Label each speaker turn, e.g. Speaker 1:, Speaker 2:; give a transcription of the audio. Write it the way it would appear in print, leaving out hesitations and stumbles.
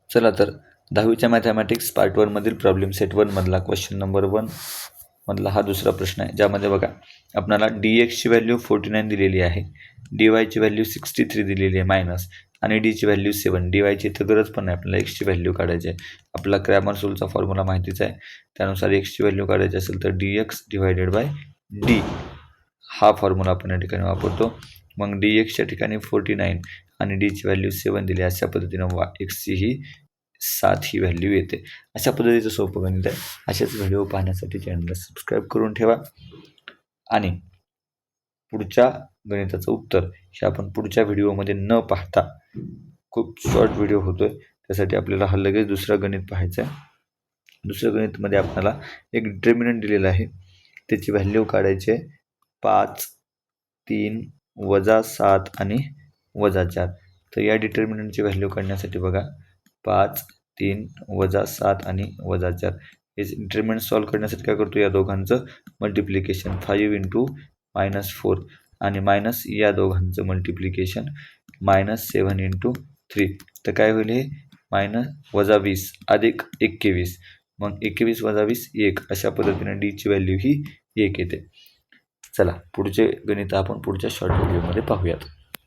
Speaker 1: चला तर 10वीच्या mathematics part 1 मधील प्रॉब्लेम सेट 1 मधला क्वेश्चन नंबर 1 मधला हा दुसरा प्रश्न आहे, ज्यामध्ये बघा आपल्याला dx ची व्हॅल्यू 49 दिलेली आहे, dy ची व्हॅल्यू 63 दिलेली आहे मायनस आणि d ची व्हॅल्यू 7. dy ची इथं गरज पण नाही, आपल्याला x ची व्हॅल्यू काढायची आहे. आपला क्रॅमर्स रूलचा फॉर्म्युला माहितीच आहे, त्यानुसार x ची व्हॅल्यू काढायची असेल तर dx डिवायडेड बाय d हा फॉर्म्युला आपण या ठिकाणी वापरतो. मग dx च्या ठिकाणी 49 आणि d ची व्हॅल्यू 7 दिली, अशा पद्धतीनं x ची ही 7 ही व्हॅल्यू येते. अशा पद्धतीचं सोपं गणित आहे. असेच व्हिडिओ पाहण्यासाठी चॅनलला सबस्क्राईब करून ठेवा आणि पुढच्या गणिताचं उत्तर हे आपण पुढच्या व्हिडिओमध्ये न पाहता, खूप शॉर्ट व्हिडिओ होतोय, त्यासाठी आपल्याला हा लगेच दुसरं गणित पाहायचं आहे. दुसऱ्या गणितमध्ये आपल्याला एक डिटर्मिनंट दिलेला आहे, त्याची व्हॅल्यू काढायची आहे 5, 3, -7 आणि -4. तर या डिटर्मिनंटची व्हॅल्यू काढण्यासाठी बघा 5, 3, -7 आणि -4 हे डिटर्मिनंट सॉल्व्ह करण्यासाठी काय करतो, या दोघांचं मल्टिप्लिकेशन 5 × -4 आणि मायनस या दोघांचं मल्टिप्लिकेशन -7 × 3. तर काय होईल, हे -20 अधिक 21, मग 21 - 20 1, अशा पद्धतीने d ची व्हॅल्यू ही 1 येते. चला पुढचे गणित आपण पुढच्या शॉर्ट व्हिडिओमध्ये पाहूयात.